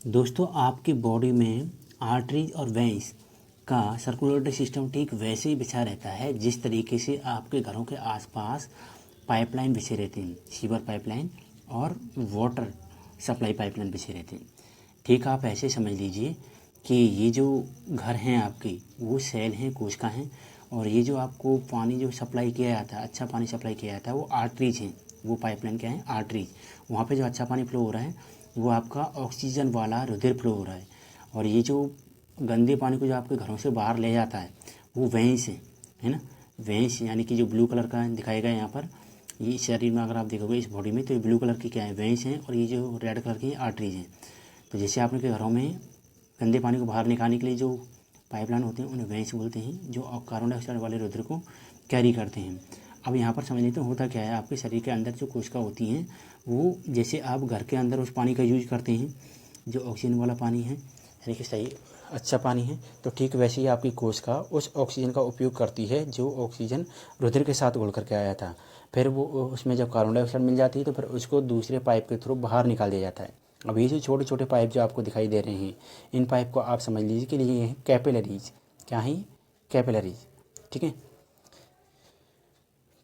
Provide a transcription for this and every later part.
दोस्तों, आपकी बॉडी में आर्टरीज और वेंस का सर्कुलेटरी सिस्टम ठीक वैसे ही बिछा रहता है जिस तरीके से आपके घरों के आसपास पाइपलाइन बिछे रहते हैं, सीवर पाइपलाइन और वाटर सप्लाई पाइपलाइन बिछे रहते हैं। ठीक आप ऐसे समझ लीजिए कि ये जो घर हैं आपके, वो सेल हैं, कोशिका हैं, और ये जो आपको पानी जो सप्लाई किया जाता है, अच्छा पानी सप्लाई किया जाता है, वो आर्टरीज हैं। वो पाइपलाइन क्या है? आर्टरीज। वहाँ पे जो अच्छा पानी फ्लो हो रहा है वो आपका ऑक्सीजन वाला रुधिर फ्लो हो रहा है। और ये जो गंदे पानी को जो आपके घरों से बाहर ले जाता है वो वेंस है ना। वेंस यानी कि जो ब्लू कलर का दिखाएगा यहाँ पर, ये शरीर में अगर आप देखोगे इस बॉडी में, तो ये ब्लू कलर की क्या है? वेंस हैं, और ये जो रेड कलर की आर्टरीज हैं। तो जैसे आपने के घरों में गंदे पानी को बाहर निकालने के लिए जो पाइपलाइन होते हैं उन्हें वेंस बोलते हैं, जो कार्बन डाइऑक्साइड वाले रुधिर को कैरी करते हैं। अब यहाँ पर समझ लेते हैं होता क्या है। आपके शरीर के अंदर जो कोशिका होती हैं वो, जैसे आप घर के अंदर उस पानी का यूज करते हैं जो ऑक्सीजन वाला पानी है, यानी कि सही अच्छा पानी है, तो ठीक वैसे ही आपकी कोशिका उस ऑक्सीजन का उपयोग करती है जो ऑक्सीजन रुधिर के साथ घुल करके आया था। फिर वो उसमें जब कार्बन डाइऑक्साइड मिल जाती है तो फिर उसको दूसरे पाइप के थ्रू बाहर निकाल दिया जाता है। अब ये जो छोटे छोटे पाइप जो आपको दिखाई दे रहे हैं, इन पाइप को आप समझ लीजिए कि ये हैं कैपिलरीज। क्या है? कैपिलरीज। ठीक है।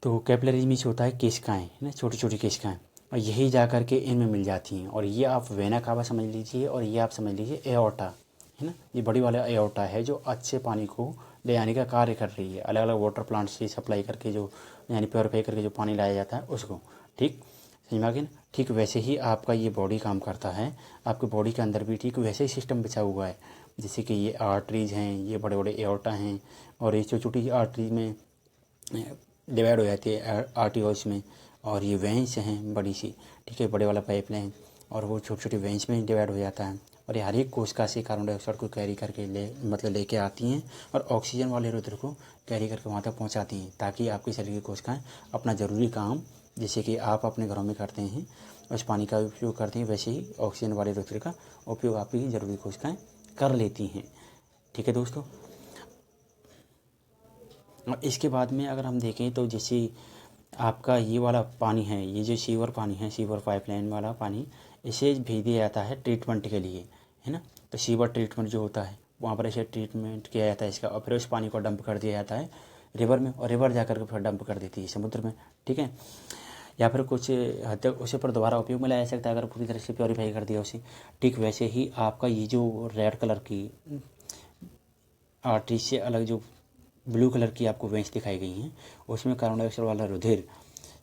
तो कैपिलरीज में होता है केशिकाएँ, है ना, छोटी छोटी केशिकाएँ, और यही जा कर के इनमें मिल जाती हैं। और ये आप वेना कावा समझ लीजिए, और ये आप समझ लीजिए एओर्टा, है ना। ये बड़ी वाला एओर्टा है जो अच्छे पानी को ले आने का कार्य कर रही है, अलग अलग वाटर प्लांट से सप्लाई करके जो, यानी प्योरीफाई करके जो पानी लाया जाता है उसको। ठीक समझ में आ गया ना। ठीक वैसे ही आपका ये बॉडी काम करता है। आपके बॉडी के अंदर भी ठीक वैसे ही सिस्टम बिछा हुआ है, जैसे कि ये आर्टरीज हैं, ये बड़े बड़े एओर्टा हैं, और ये छोटी छोटी आर्टरीज में डिवाइड हो जाती है आर्टियोल्स में, और ये वेंस हैं बड़ी सी। ठीक है, बड़े वाला पाइपलाइन, और वो छोटी छोटी वेंस में डिवाइड हो जाता है। और ये हर एक कोशिका से कार्बन डाइऑक्साइड को कैरी करके लेके आती हैं, और ऑक्सीजन वाले रुधिर को कैरी करके वहाँ तक पहुँचाती हैं, ताकि आपके शरीर की कोशिकाएँ अपना ज़रूरी काम, जैसे कि आप अपने घरों में करते हैं उस पानी का उपयोग करते हैं, वैसे ही ऑक्सीजन वाले रुधिर का उपयोग आपकी ज़रूरी कोशिकाएँ कर लेती हैं। ठीक है दोस्तों। और इसके बाद में अगर हम देखें तो जैसे आपका ये वाला पानी है, ये जो सीवर पानी है, सीवर पाइपलाइन वाला पानी, इसे भेज दिया जाता है ट्रीटमेंट के लिए, है ना। तो सीवर ट्रीटमेंट जो होता है वहाँ पर इसे ट्रीटमेंट किया जाता है इसका, और फिर उस पानी को डंप कर दिया जाता है रिवर में, और रिवर जाकर के फिर डंप कर देती है समुद्र में। ठीक है, या फिर कुछ हद तक उसे पर दोबारा उपयोग में लाया जा सकता है अगर पूरी तरह से प्योरीफाई कर दिया उसे। ठीक वैसे ही आपका ये जो रेड कलर की आर्टरी से अलग जो ब्लू कलर की आपको वेंस दिखाई गई हैं, उसमें कार्बन डाइऑक्साइड वाला रुधिर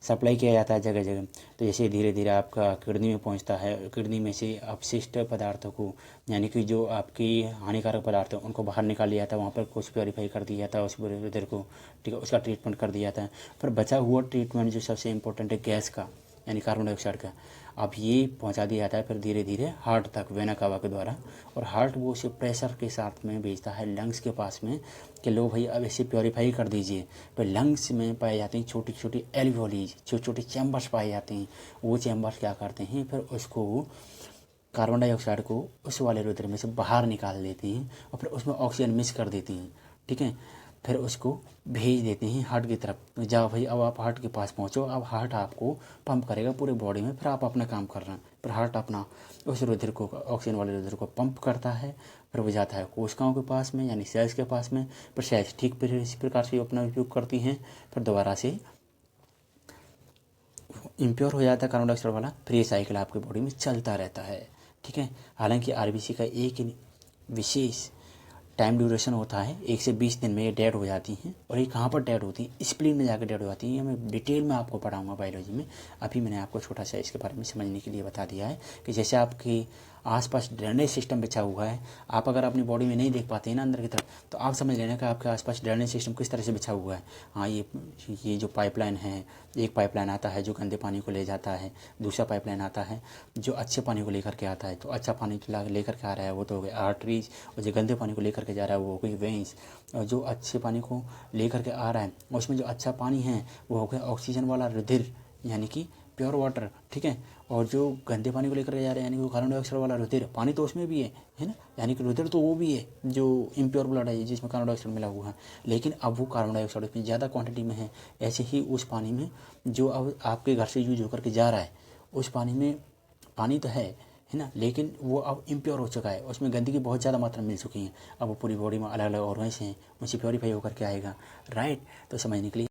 सप्लाई किया जाता है जगह जगह। तो जैसे धीरे धीरे आपका किडनी में पहुंचता है, किडनी में से अपशिष्ट पदार्थों को, यानी कि जो आपकी हानिकारक पदार्थ हैं उनको बाहर निकाल लिया जाता है, वहाँ पर कुछ प्योरीफाई कर दिया जाता है उस रुधिर को। ठीक है, उसका ट्रीटमेंट कर दिया जाता है। फिर बचा हुआ ट्रीटमेंट जो सबसे इम्पोर्टेंट है गैस का, यानी कार्बन डाइऑक्साइड का, अब ये पहुंचा दिया जाता है फिर धीरे धीरे हार्ट तक वेना कावा के द्वारा। और हार्ट वो उसे प्रेशर के साथ में भेजता है लंग्स के पास में कि लो भाई अब इसे प्योरीफाई कर दीजिए। तो लंग्स में पाए जाते हैं छोटी छोटी एल्वियोलीज, छोटे छोटे चैम्बर्स पाए जाते हैं। वो चैम्बर्स क्या करते हैं, फिर उसको कार्बन डाइऑक्साइड को उस वाले रुधिर में से बाहर निकाल देती हैं, और फिर उसमें ऑक्सीजन मिक्स कर देती हैं। ठीक है, फिर उसको भेज देते हैं हार्ट की तरफ, जाओ भाई अब आप हार्ट के पास पहुंचो, अब हार्ट आपको पंप करेगा पूरे बॉडी में, फिर आप अपना काम कर रहे हैं। फिर हार्ट अपना उस रुधिर को, ऑक्सीजन वाले रुधिर को पंप करता है, फिर वो जाता है कोशिकाओं के पास में, यानी सेल्स के पास में। फिर सेल्स ठीक फिर इसी प्रकार से अपना उपयोग करती हैं, फिर दोबारा से इम्प्योर हो जाता है कार्बन डाइऑक्साइड वाला, फिर ये साइकिल आपकी बॉडी में चलता रहता है। ठीक है, हालांकि आरबीसी का एक विशेष टाइम ड्यूरेशन होता है, 1 से 20 दिन में ये डेड हो जाती हैं। और ये कहाँ पर डेड होती हैं? स्प्लीन में जाकर डेड हो जाती हैं। ये मैं डिटेल में आपको पढ़ाऊंगा बायोलॉजी में। अभी मैंने आपको छोटा सा इसके बारे में समझने के लिए बता दिया है कि जैसे आपके आसपास ड्रेनेज सिस्टम बिछा हुआ है, आप अगर अपनी बॉडी में नहीं देख पाते हैं ना अंदर की तरफ, तो आप समझ लेना कि आपके आसपास ड्रेनेज सिस्टम किस तरह से बिछा हुआ है। हाँ, ये जो पाइपलाइन है, एक पाइपलाइन आता है जो गंदे पानी को ले जाता है, दूसरा पाइपलाइन आता है जो अच्छे पानी को लेकर के आता है। तो अच्छा पानी लेकर के आ रहा है वो तो हो गया आर्टरीज, और जो गंदे पानी को लेकर के जा रहा है वो हो गई वेंस। और जो अच्छे पानी को लेकर के आ रहा है उसमें जो अच्छा पानी है वो हो गया ऑक्सीजन वाला रुधिर, यानी कि प्योर वाटर। ठीक है, और जो गंदे पानी को लेकर के जा रहे हैं यानी कि कार्बन डाइऑक्साइड वाला रुधिर, पानी तो उसमें भी है ना, यानी कि रुधिर तो वो भी है जो इम्प्योर ब्लड है जिसमें कार्बन डाइऑक्साइड मिला हुआ है, लेकिन अब वो कार्बन डाइऑक्साइड उसमें ज़्यादा क्वांटिटी में है। ऐसे ही उस पानी में जो अब आपके घर से यूज होकर के जा रहा है, उस पानी में पानी तो है है ना, लेकिन वो अब इम्प्योर हो चुका है, उसमें गंदगी बहुत ज़्यादा मात्रा में मिल चुकी है, अब वो पूरी बॉडी में अलग अलग ऑर्गन्स हैं, उनसे प्योरीफाई होकर के आएगा, राइट। तो समझने के लिए